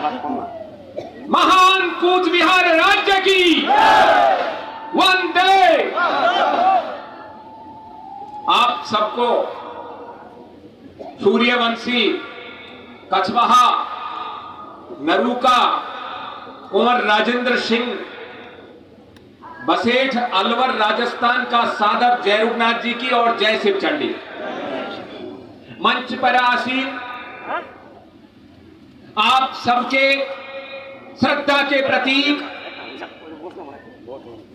महान कूच बिहार राज्य की वंदे। आप सबको सूर्यवंशी, कछवाहा, नरूका, कुंवर राजेंद्र सिंह, बसेठ, अलवर, राजस्थान का सादर जय रुगनाथ जी की और जय शिव चंडी। मंच पर आसीन आप सबके श्रद्धा के प्रतीक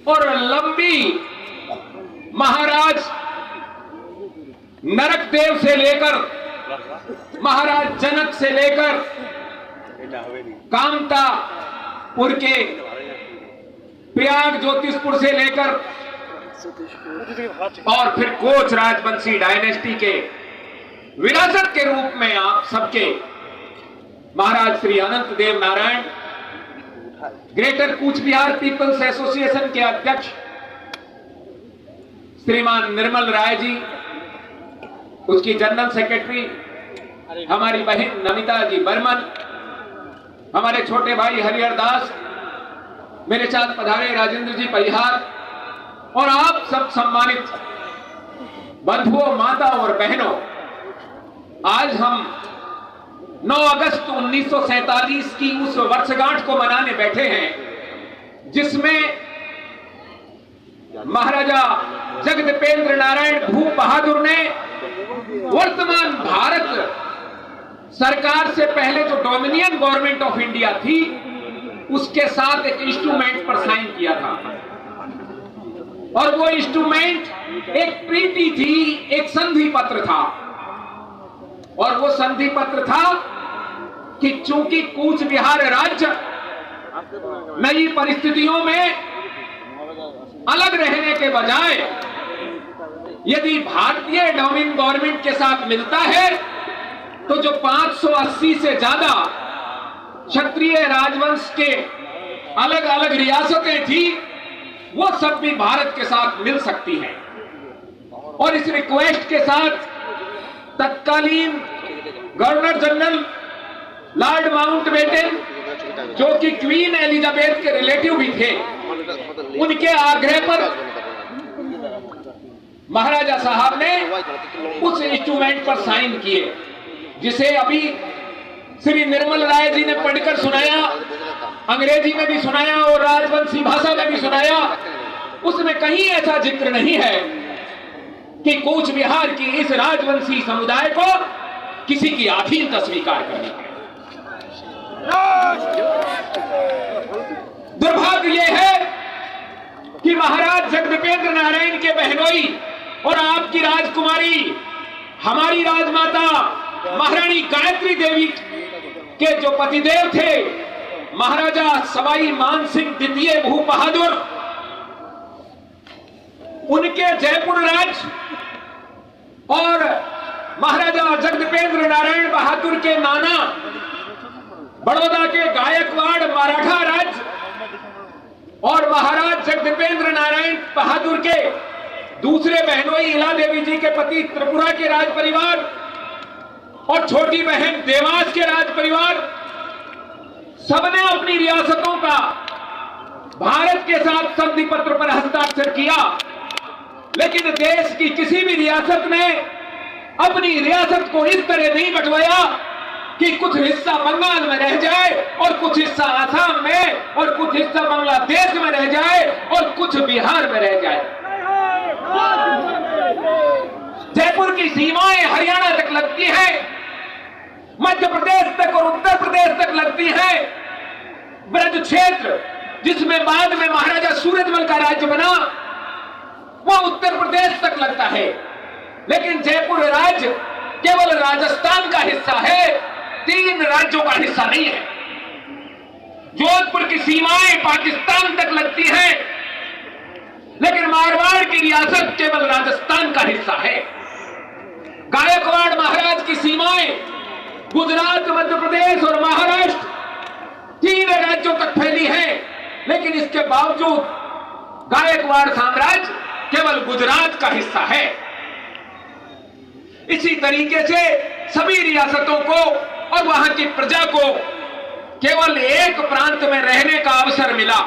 और लंबी महाराज नरक देव से लेकर महाराज जनक से लेकर कामतापुर के प्रयाग ज्योतिषपुर से लेकर और फिर कोच राजवंशी डायनेस्टी के विरासत के रूप में आप सबके महाराज श्री अनंत देव Narayan, greater Cooch Behar peoples association के अध्यक्ष श्रीमान निर्मल राय जी, उसकी जनरल सेक्रेटरी हमारी बहन नमिता जी बर्मन, हमारे छोटे भाई हरिहर दास, मेरे साथ पधारे राजेंद्र जी परिहार और आप सब सम्मानित बंधुओं, माता और बहनों, आज हम 9 अगस्त 1947 की उस वर्षगांठ को मनाने बैठे हैं जिसमें महाराजा जगदीपेंद्र नारायण भूप बहादुर ने वर्तमान भारत सरकार से पहले जो डोमिनियन गवर्नमेंट ऑफ इंडिया थी उसके साथ एक इंस्ट्रूमेंट पर साइन किया था और वो इंस्ट्रूमेंट एक ट्रीटी थी, एक संधि पत्र था और वो संधि पत्र था कि चूंकि कूच बिहार राज्य नई परिस्थितियों में अलग रहने के बजाय यदि भारतीय डोमिनियन गवर्नमेंट के साथ मिलता है तो जो 580 से ज्यादा क्षत्रिय राजवंश के अलग अलग रियासतें थी वो सब भी भारत के साथ मिल सकती हैं। और इस रिक्वेस्ट के साथ तत्कालीन गवर्नर जनरल लॉर्ड माउंटबेटन, जो कि क्वीन एलिजाबेथ के रिलेटिव भी थे, उनके आग्रह पर महाराजा साहब ने उस इंस्ट्रूमेंट पर साइन किए, जिसे अभी श्री निर्मल राय जी ने पढ़कर सुनाया, अंग्रेजी में भी सुनाया और राजवंशी भाषा में भी सुनाया। उसमें कहीं ऐसा जिक्र नहीं है कि कूच बिहार की इस राजवंशी समुदाय को किसी की अधीनता स्वीकार करनी है। दुर्भाग्य यह है कि महाराज जगदीपेंद्र नारायण के बहनोई और आपकी राजकुमारी, हमारी राजमाता महारानी गायत्री देवी के जो पतिदेव थे महाराजा सवाई मान सिंह द्वितीय भूप बहादुर, उनके जयपुर राज और महाराजा जगदीपेंद्र नारायण बहादुर के नाना बड़ौदा के गायकवाड़ मराठा राज और महाराज जगदीपेंद्र नारायण बहादुर के दूसरे बहनोई इला देवी जी के पति त्रिपुरा के राज परिवार और छोटी बहन देवास के राज परिवार, सबने अपनी रियासतों का भारत के साथ संधि पत्र पर हस्ताक्षर किया, लेकिन देश की किसी भी रियासत ने अपनी रियासत को इस तरह नहीं बंटवाया कि कुछ हिस्सा बंगाल में रह जाए और कुछ हिस्सा आसाम में और कुछ हिस्सा बांग्लादेश में रह जाए और कुछ बिहार में रह जाए। जयपुर की सीमाएं हरियाणा तक लगती हैं, मध्य प्रदेश तक और उत्तर प्रदेश तक लगती है। ब्रज क्षेत्र जिसमें बाद में महाराजा सूरजमल का राज्य बना वो उत्तर प्रदेश तक लगता है, लेकिन जयपुर राज्य केवल राजस्थान का हिस्सा है, 3 राज्यों का हिस्सा नहीं है। जोधपुर की सीमाएं पाकिस्तान तक लगती हैं, लेकिन मारवाड़ की रियासत केवल राजस्थान का हिस्सा है। गायकवाड़ महाराज की सीमाएं गुजरात, मध्य प्रदेश और महाराष्ट्र 3 राज्यों तक फैली है, लेकिन इसके बावजूद गायकवाड़ साम्राज्य केवल गुजरात का हिस्सा है। इसी तरीके से सभी रियासतों को और वहां की प्रजा को केवल एक प्रांत में रहने का अवसर मिला,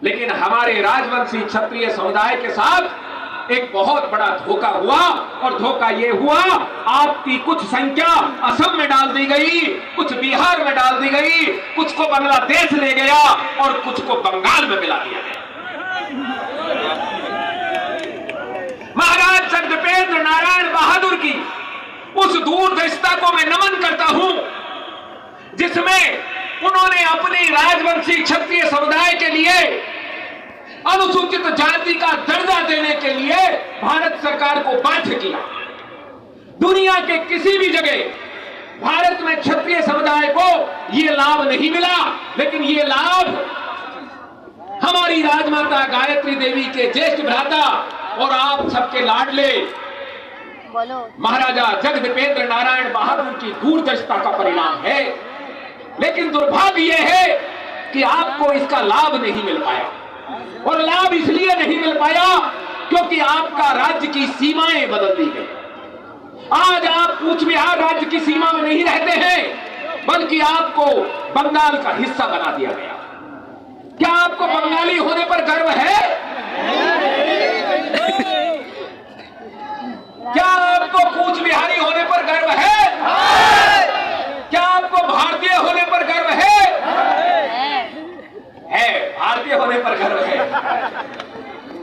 लेकिन हमारे राजवंशी क्षत्रिय समुदाय के साथ एक बहुत बड़ा धोखा हुआ। और धोखा यह हुआ, आपकी कुछ संख्या असम में डाल दी गई, कुछ बिहार में डाल दी गई, कुछ को बांग्लादेश ले गया और कुछ को बंगाल में मिला दिया गया। महाराज जगदेपेंद्र नारायण बहादुर की उस दूरदर्शिता को मैं नमन करता हूं, जिसमें उन्होंने अपनी राजवंशी क्षत्रिय समुदाय के लिए अनुसूचित जाति का दर्जा देने के लिए भारत सरकार को बाध्य किया। दुनिया के किसी भी जगह भारत में क्षत्रिय समुदाय को यह लाभ नहीं मिला, लेकिन यह लाभ हमारी राजमाता गायत्री देवी के ज्येष्ठ भ्राता और आप सबके लाडले महाराजा जगदेपेंद्र नारायण बहादुर की दूरदर्शिता का परिणाम है। लेकिन दुर्भाग्य यह है कि आपको इसका लाभ नहीं मिल पाया, और लाभ इसलिए नहीं मिल पाया क्योंकि आपका राज्य की सीमाएं बदल दी गई। आज आप कूच बिहार राज्य की सीमा में नहीं रहते हैं, बल्कि आपको बंगाल का हिस्सा बना दिया गया। क्या आपको बंगाली होने पर गर्व है? क्या आपको कूच बिहारी होने पर गर्व है? क्या आपको भारतीय होने पर गर्व है? भारतीय होने पर गर्व है।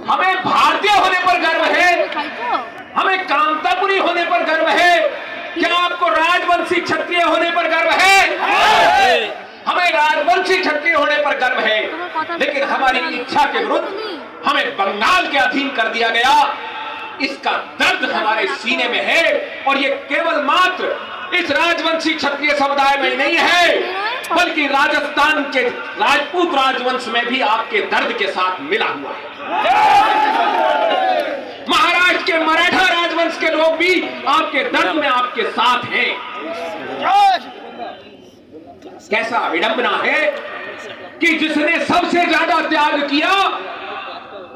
हमें भारतीय होने पर गर्व है, हमें कामतापुरी होने पर गर्व है। क्या आपको राजवंशी क्षत्रिय होने पर गर्व है? हमें राजवंशी क्षत्रिय होने पर गर्व है, लेकिन हमारी इच्छा के विरुद्ध हमें बंगाल के अधीन कर दिया गया। इसका दर्द हमारे सीने में है, और ये केवल मात्र इस राजवंशी क्षत्रिय समुदाय में नहीं है, बल्कि राजस्थान के राजपूत राजवंश में भी आपके दर्द के साथ मिला हुआ है। महाराष्ट्र के मराठा राजवंश के लोग भी आपके दर्द में आपके साथ हैं। कैसा विडंबना है कि जिसने सबसे ज्यादा त्याग किया,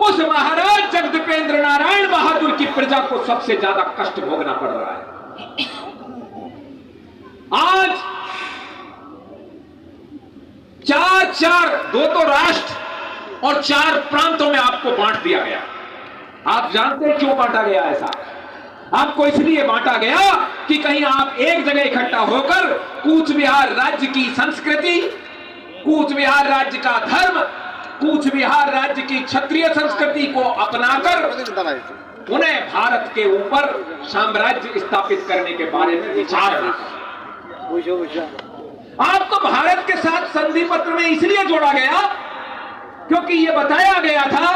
उस महाराज जगदेपेंद्र नारायण बहादुर की प्रजा को सबसे ज्यादा कष्ट भोगना पड़ रहा है। आज दो तो राष्ट्र और 4 प्रांतों में आपको बांट दिया गया। आप जानते हैं क्यों बांटा गया? ऐसा आपको इसलिए बांटा गया कि कहीं आप एक जगह इकट्ठा होकर कूच बिहार राज्य की संस्कृति, कूच बिहार राज्य का धर्म, कूच बिहार राज्य की क्षत्रिय संस्कृति को अपनाकर उन्हें भारत के ऊपर साम्राज्य स्थापित करने के बारे में विचार ना करें। आपको भारत के साथ संधि पत्र में इसलिए जोड़ा गया क्योंकि यह बताया गया था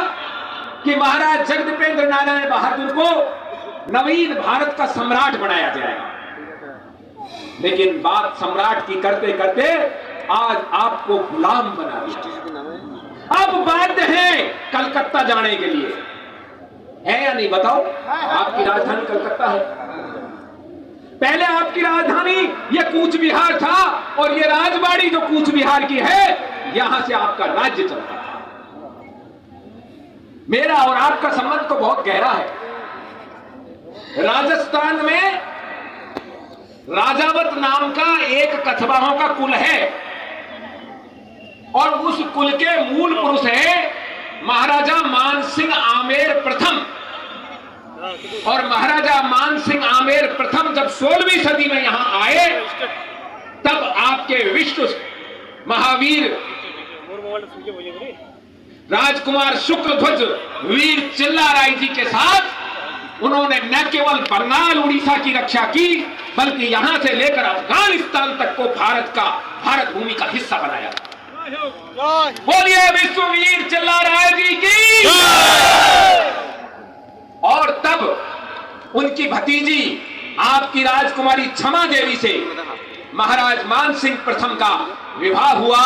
कि महाराज जगदेपेंद्र नारायण बहादुर को नवीन भारत का सम्राट बनाया जाएगा। लेकिन बात सम्राट की करते करते आज आपको गुलाम बना दिया। अब बाध्य हैं कलकत्ता जाने के लिए, है या नहीं बताओ? आपकी राजधानी कलकत्ता है। पहले आपकी राजधानी ये कूच बिहार था, और ये राजबाड़ी जो कूच बिहार की है, यहां से आपका राज्य चलता था। मेरा और आपका संबंध तो बहुत गहरा है। राजस्थान में राजावत नाम का एक कछवाहों का कुल है, और उस कुल के मूल पुरुष है महाराजा मानसिंह आमेर प्रथम। और महाराजा मानसिंह आमेर प्रथम जब 16वीं सदी में यहां आए, तब आपके विश्व महावीर राजकुमार शुक्लध्वज वीर चिल्ला राय जी के साथ उन्होंने न केवल बंगाल उड़ीसा की रक्षा की, बल्कि यहां से लेकर अफगानिस्तान तक को भारत भूमि का हिस्सा बनाया। बोलिए विश्ववीर चिल्ला राय जी की। और तब उनकी भतीजी आपकी राजकुमारी क्षमा देवी से महाराज मानसिंह प्रथम का विवाह हुआ,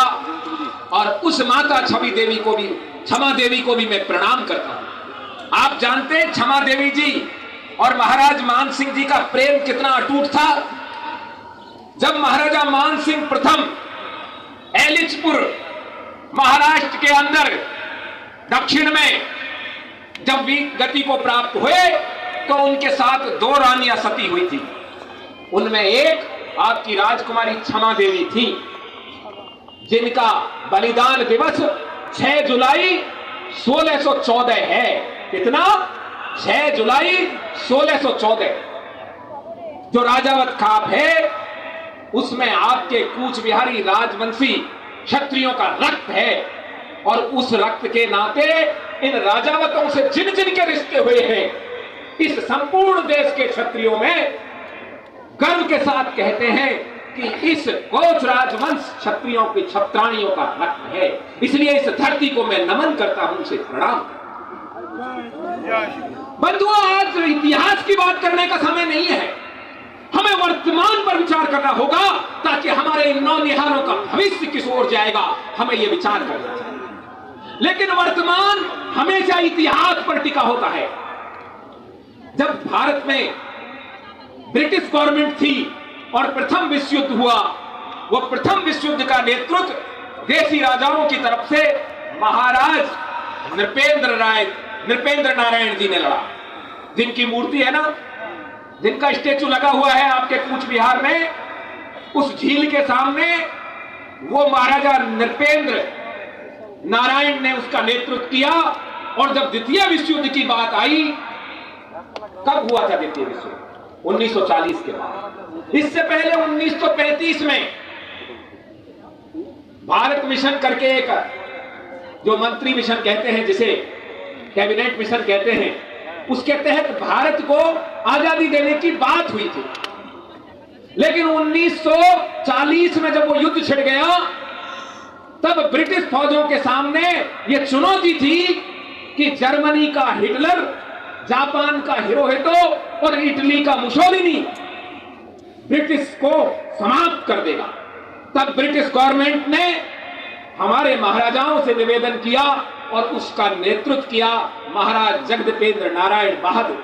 और उस माता क्षमा देवी को भी मैं प्रणाम करता हूं। आप जानते हैं क्षमा देवी जी और महाराज मानसिंह जी का प्रेम कितना अटूट था। जब महाराजा मानसिंह प्रथम एलिचपुर महाराष्ट्र के अंदर दक्षिण में जब वीर गति को प्राप्त हुए, तो उनके साथ 2 रानियां सती हुई थी। उनमें एक आपकी राजकुमारी क्षमा देवी थी, जिनका बलिदान दिवस 6 जुलाई 1614 है। कितना? 6 जुलाई 1614। जो राजावत खाप है उसमें आपके कूच बिहारी राजवंशी क्षत्रियों का रक्त है, और उस रक्त के नाते इन राजावतों से जिन जिन के रिश्ते हुए हैं, इस संपूर्ण देश के क्षत्रियों में गर्व के साथ कहते हैं कि इस कोच राजवंश क्षत्रियों की छत्राणियों का रक्त है। इसलिए इस धरती को मैं नमन करता हूं, उसे प्रणाम। बंधुओं, आज इतिहास की बात करने का समय नहीं है, हमें वर्तमान पर विचार करना होगा, ताकि हमारे इन नौनिहालों का भविष्य किस ओर जाएगा, हमें यह विचार करना चाहिए। लेकिन वर्तमान हमेशा इतिहास पर टिका होता है। जब भारत में ब्रिटिश गवर्नमेंट थी और प्रथम विश्व युद्ध हुआ, वो प्रथम विश्व युद्ध का नेतृत्व देशी राजाओं की तरफ से महाराज नृपेंद्र नारायण जी ने लड़ा, जिनकी मूर्ति है ना, जिनका स्टेचू लगा हुआ है आपके कूच बिहार में, उस झील के सामने वो महाराजा नृपेंद्र नारायण ने उसका नेतृत्व किया। और जब द्वितीय विश्व युद्ध की बात आई, कब हुआ था द्वितीय विश्व युद्ध? 1940 के बाद। इससे पहले 1935 में भारत मिशन करके एक, जो मंत्री मिशन कहते हैं, जिसे कैबिनेट मिशन कहते हैं, उसके तहत भारत को आजादी देने की बात हुई थी। लेकिन 1940 में जब वो युद्ध छिड़ गया, तब ब्रिटिश फौजों के सामने यह चुनौती थी कि जर्मनी का हिटलर, जापान का हिरोहितो और इटली का मुसोलिनी ब्रिटिश को समाप्त कर देगा। तब ब्रिटिश गवर्नमेंट ने हमारे महाराजाओं से निवेदन किया और उसका नेतृत्व किया महाराज जगदेपेंद्र नारायण बहादुर।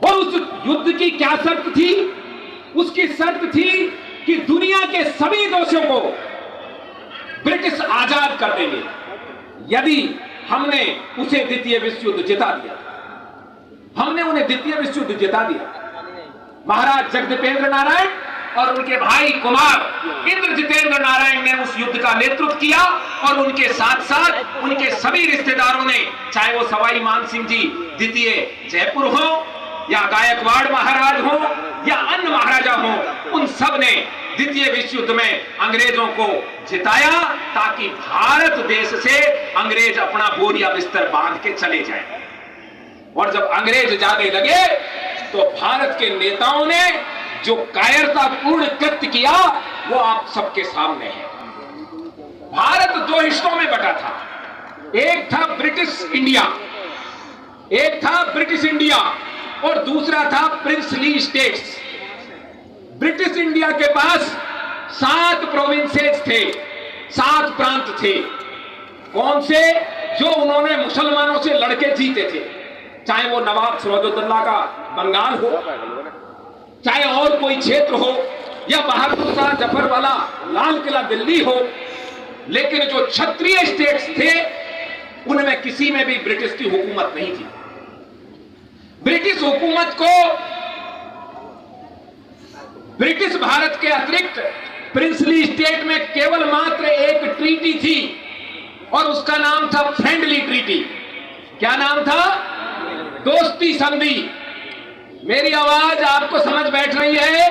और उस युद्ध की क्या शर्त थी? उसकी शर्त थी कि दुनिया के सभी दोषियों को ब्रिटिश आजाद कर देंगे यदि हमने उसे द्वितीय विश्व युद्ध जिता दिया। हमने उन्हें द्वितीय विश्व युद्ध जिता दिया। महाराज जगदेपेंद्र नारायण और उनके भाई कुमार इंद्रजितेंद्र नारायण ने उस युद्ध का नेतृत्व किया, और उनके साथ साथ उनके सभी रिश्तेदारों ने, चाहे वो सवाई मानसिंह जी द्वितीय जयपुर हो, या गायकवाड़ महाराज हो, या अन्य महाराजा हो, उन सब ने द्वितीय विश्व युद्ध में अंग्रेजों को जिताया, ताकि भारत देश से अंग्रेज अपना बोरिया बिस्तर बांध के चले जाएं। और जब अंग्रेज जाने लगे तो भारत के नेताओं ने जो कायरतापूर्ण कृत्य किया वो आप सबके सामने है। भारत 2 हिस्सों में बटा था। एक था ब्रिटिश इंडिया और दूसरा था प्रिंसली स्टेट्स। ब्रिटिश इंडिया के पास 7 प्रोविंसेस थे, 7 प्रांत थे। कौन से? जो उन्होंने मुसलमानों से लड़के जीते थे, चाहे वो नवाब सिराजुद्दौला का बंगाल हो, चाहे और कोई क्षेत्र हो, या बहादुर शाह जफर वाला लाल किला दिल्ली हो। लेकिन जो क्षत्रिय स्टेट्स थे उनमें किसी में भी ब्रिटिश की हुकूमत नहीं थी। ब्रिटिश हुकूमत को ब्रिटिश भारत के अतिरिक्त प्रिंसली स्टेट में केवल मात्र एक ट्रीटी थी, और उसका नाम था फ्रेंडली ट्रीटी। क्या नाम था? दोस्ती संधि। मेरी आवाज आपको समझ बैठ रही है?